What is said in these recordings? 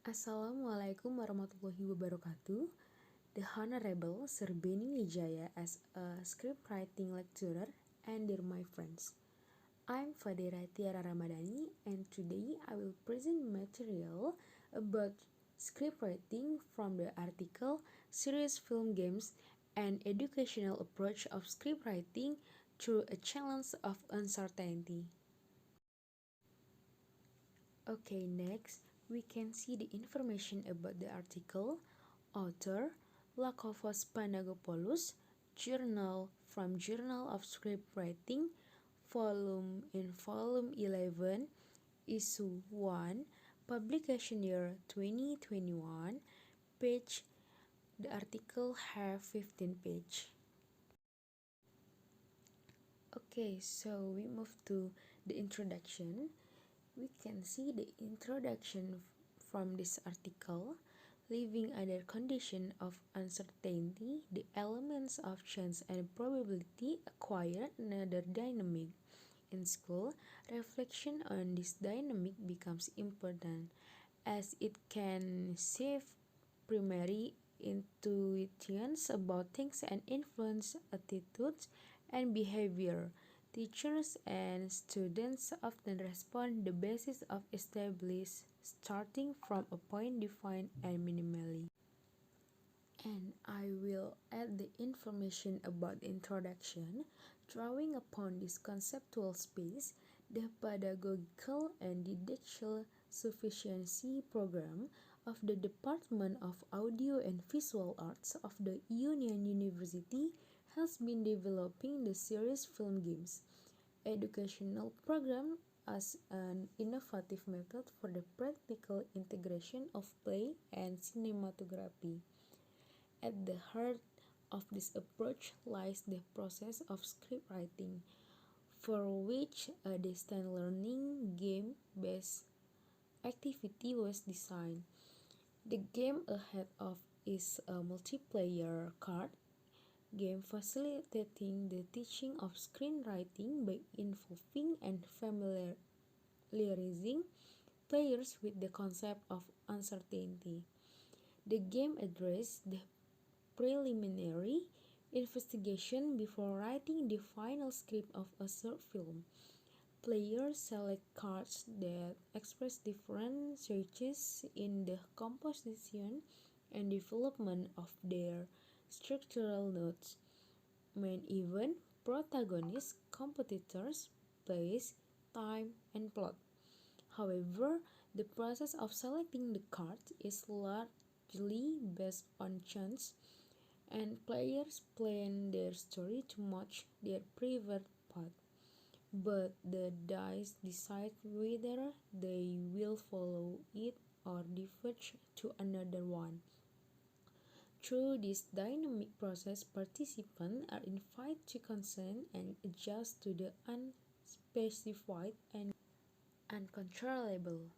Assalamualaikum warahmatullahi wabarakatuh. The Honorable Sir Beni Wijaya as a scriptwriting lecturer and dear my friends. I'm Fadira Tiara Ramadhani and today I will present material about scriptwriting from the article Serious Film Games and Educational Approach of Scriptwriting Through a Challenge of Uncertainty. Okay, next we can see the information about the article. Author Lakovos Panagopoulos, Journal from Journal of Scriptwriting, Volume 11, Issue 1, Publication Year 2021, page. The article have 15 page. Okay, so we move to the introduction. We can see the introduction from this article. Living under condition of uncertainty, the elements of chance and probability acquire another dynamic. In school, reflection on this dynamic becomes important, as it can shape primary intuitions about things and influence attitudes and behavior. Teachers and students often respond the basis of established, starting from a point defined and minimally. And I will add the information about the introduction. Drawing upon this conceptual space, the pedagogical and didactical sufficiency program of the Department of Audio and Visual Arts of the Union University has been developing the series Film Games educational program as an innovative method for the practical integration of play and cinematography. At the heart of this approach lies the process of scriptwriting, for which a distant learning game-based activity was designed. The game ahead of is a multiplayer card game facilitating the teaching of screenwriting by involving and familiarizing players with the concept of uncertainty. The game addresses the preliminary investigation before writing the final script of a short film. Players select cards that express different stages in the composition and development of their structural notes. Main event, protagonists, competitors, place, time, and plot. However, the process of selecting the cards is largely based on chance, and players plan their story to match their preferred path. But the dice decide whether they will follow it or diverge to another one. Through this dynamic process, participants are invited to consent and adjust to the unspecified and uncontrollable.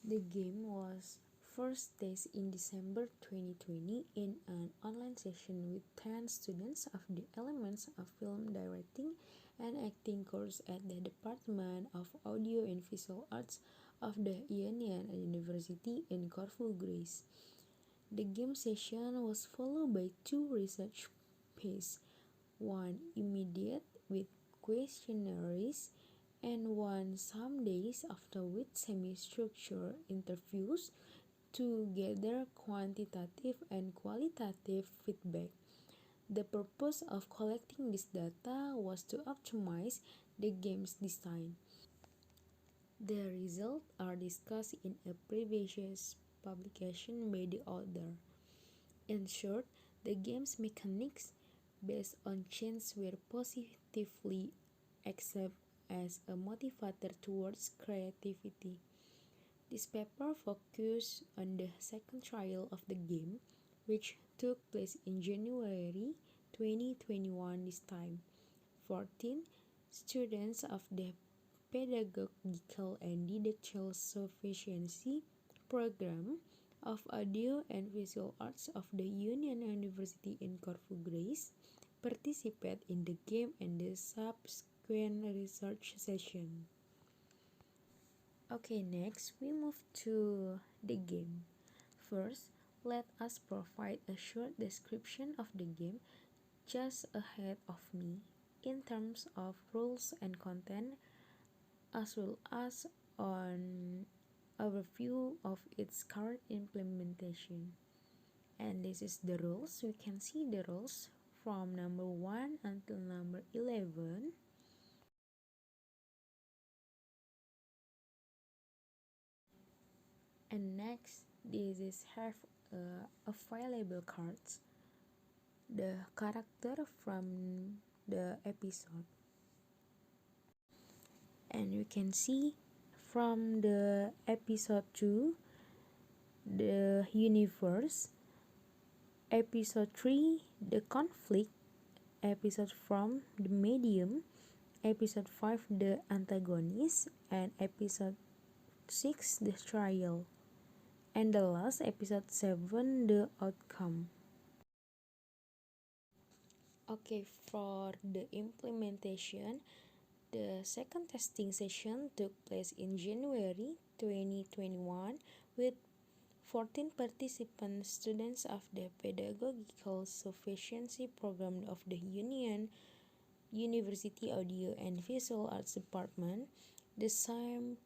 The game was first tested in December 2020 in an online session with 10 students of the Elements of Film Directing and Acting course at the Department of Audio and Visual Arts of the Union University in Corfu, Greece. The game session was followed by 2 research phases, one immediate with questionnaires and one some days after with semi-structured interviews to gather quantitative and qualitative feedback. The purpose of collecting this data was to optimize the game's design. The results are discussed in a previous publication by the author. In short, the game's mechanics based on chance were positively accepted as a motivator towards creativity. This paper focused on the second trial of the game, which took place in January 2021 this time. 14 students of the Pedagogical and Didactical Sufficiency Program of Audio and Visual Arts of the Union University in Corfu, Greece, participate in the game and the subsequent research session. Okay, next we move to the game. First, let us provide a short description of the game just ahead of me in terms of rules and content, as well as on overview of its current implementation. And this is the rules. We can see the rules from number 1 until number 11. And next, this is have available cards, the character from the episode. And you can see from the episode 2, the universe, episode 3, the conflict, episode from the medium, episode 5, the antagonist, and episode 6, the trial, and the last episode 7, the outcome. Okay, for the implementation, the second testing session took place in January 2021 with 14 participant students of the Pedagogical Sufficiency Program of the University Audio and Visual Arts Department. The same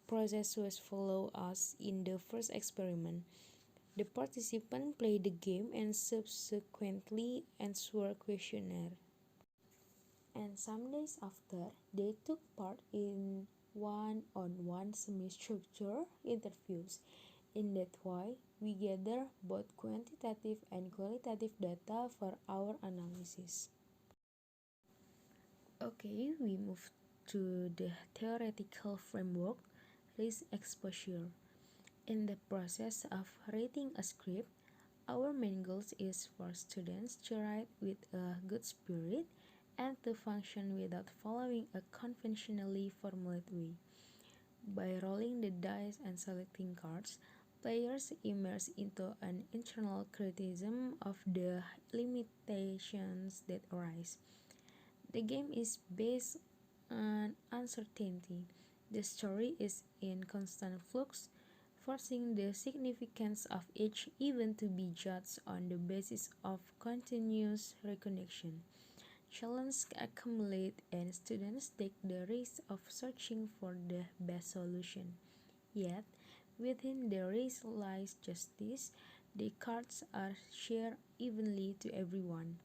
process was followed as in the first experiment. The participants played the game and subsequently answered questionnaire. And some days after, they took part in one-on-one semi-structured interviews. In that way, we gather both quantitative and qualitative data for our analysis. Okay, we move to the theoretical framework, risk exposure. In the process of writing a script, our main goal is for students to write with a good spirit and to function without following a conventionally formulated way. By rolling the dice and selecting cards, players immerse into an internal criticism of the limitations that arise. The game is based on uncertainty. The story is in constant flux, forcing the significance of each event to be judged on the basis of continuous reconnection. Challenges accumulate and students take the risk of searching for the best solution. Yet, within the risk lies justice. The cards are shared evenly to everyone.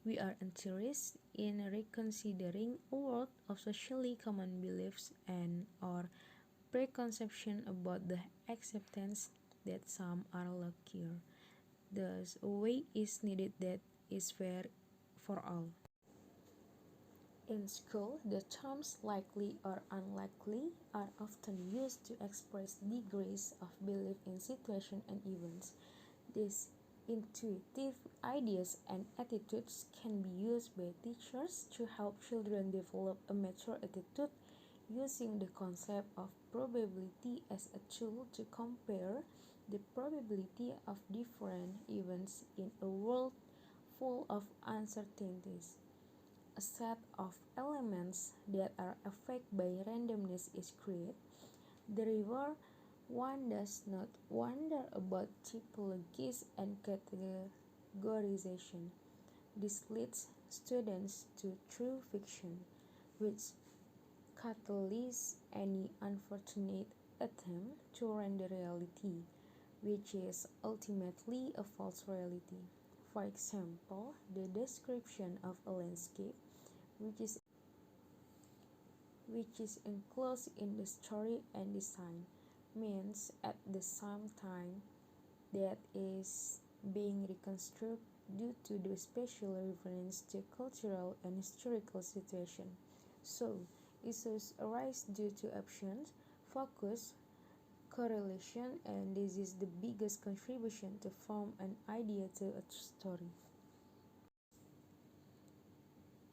We are interested in reconsidering a world of socially common beliefs and our preconception about the acceptance that some are luckier. Thus, a way is needed that is fair for all. In school, the terms likely or unlikely are often used to express degrees of belief in situations and events. These intuitive ideas and attitudes can be used by teachers to help children develop a mature attitude using the concept of probability as a tool to compare the probability of different events in a world full of uncertainties. A set of elements that are affected by randomness is created. Therefore, one does not wonder about typologies and categorization. This leads students to true fiction, which catalyzes any unfortunate attempt to render reality, which is ultimately a false reality. For example, the description of a landscape, which is enclosed in the story and design, means at the same time that is being reconstructed due to the spatial reference to cultural and historical situation. So, issues arise due to options, focus, correlation, and this is the biggest contribution to form an idea to a story.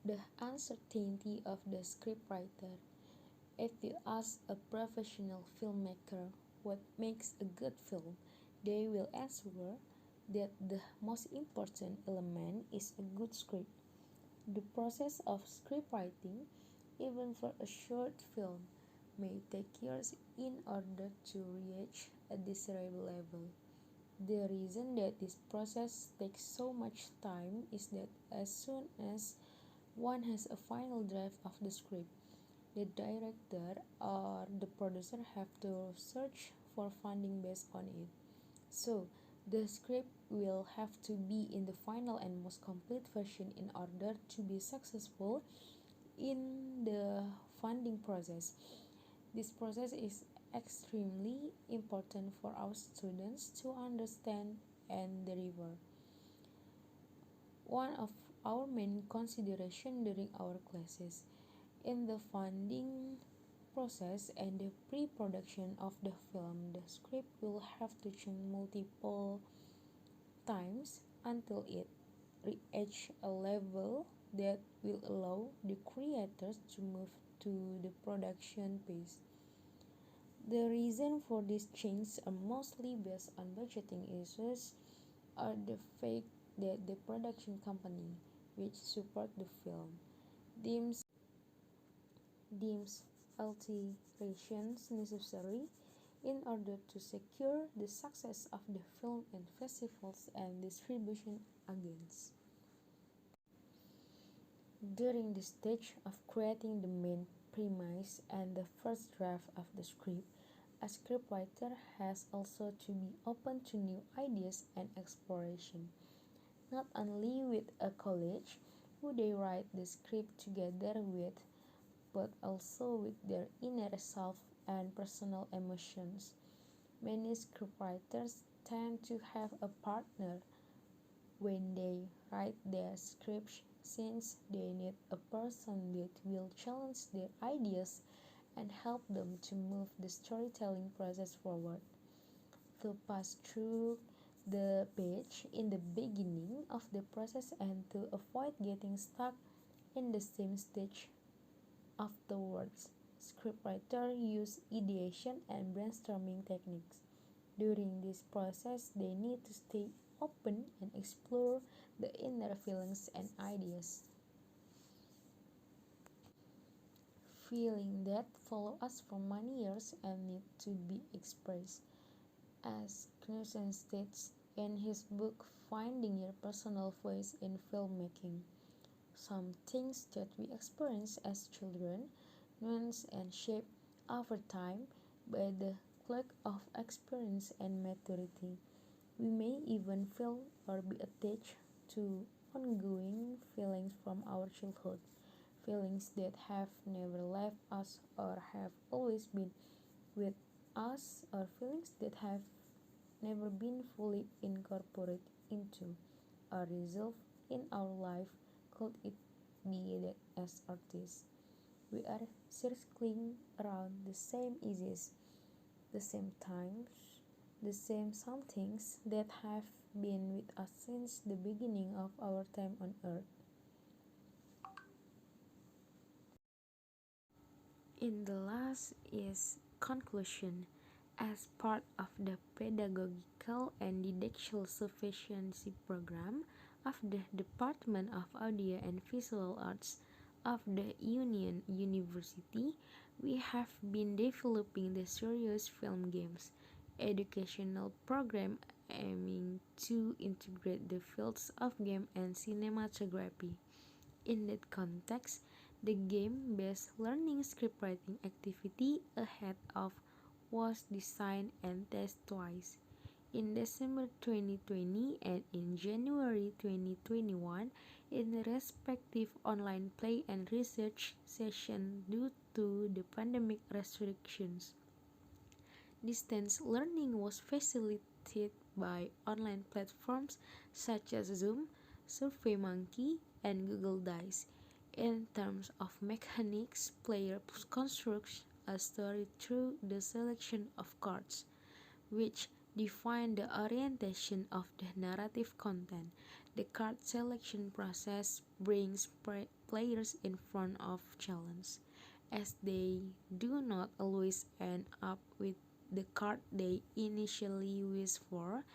The uncertainty of the scriptwriter. If you ask a professional filmmaker what makes a good film, they will answer that the most important element is a good script. The process of scriptwriting, even for a short film, may take years in order to reach a desirable level. The reason that this process takes so much time is that as soon as one has a final draft of the script, the director or the producer have to search for funding based on it. So, the script will have to be in the final and most complete version in order to be successful in the funding process. This process is extremely important for our students to understand and deliver. One of our main consideration during our classes in the funding process and the pre-production of the film, the script will have to change multiple times until it reaches a level that will allow the creators to move to the production phase. The reason for these changes are mostly based on budgeting issues or the fact that the production company which support the film deems alterations necessary in order to secure the success of the film in festivals and distribution against. During the stage of creating the main premise and the first draft of the script, a scriptwriter has also to be open to new ideas and exploration. Not only with a colleague who they write the script together with, but also with their inner self and personal emotions. Many scriptwriters tend to have a partner when they write their scripts since they need a person that will challenge their ideas and help them to move the storytelling process forward. To pass through the page in the beginning of the process and to avoid getting stuck in the same stage afterwards. Scriptwriters use ideation and brainstorming techniques. During this process, they need to stay open and explore the inner feelings and ideas. Feeling that follow us for many years and need to be expressed. As Knudsen states in his book Finding Your Personal Voice in Filmmaking, some things that we experience as children nuance and shaped over time by the clock of experience and maturity. We may even feel or be attached to ongoing feelings from our childhood, feelings that have never left us or have always been with us, or feelings that have never been fully incorporated into or resolved in our life. Could it be that as artists, we are circling around the same issues, the same times, the same somethings that have been with us since the beginning of our time on earth? In the last is conclusion. As part of the pedagogical and didactical sufficiency program of the Department of Audio and Visual Arts of the Union University, we have been developing the Serious Film Games educational program aiming to integrate the fields of game and cinematography. In that context, the game-based learning scriptwriting activity ahead of was designed and tested twice, in December 2020 and in January 2021, in the respective online play and research session due to the pandemic restrictions. Distance learning was facilitated by online platforms such as Zoom, SurveyMonkey, and Google Dice. In terms of mechanics, player constructs a story through the selection of cards, which define the orientation of the narrative content. The card selection process brings players in front of challenge, as they do not always end up with the card they initially wish for,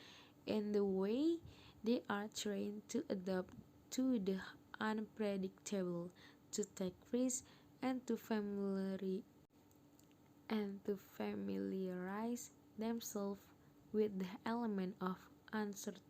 and the way they are trained to adapt to the unpredictable, to take risks, and to and to familiarize themselves with the element of uncertainty.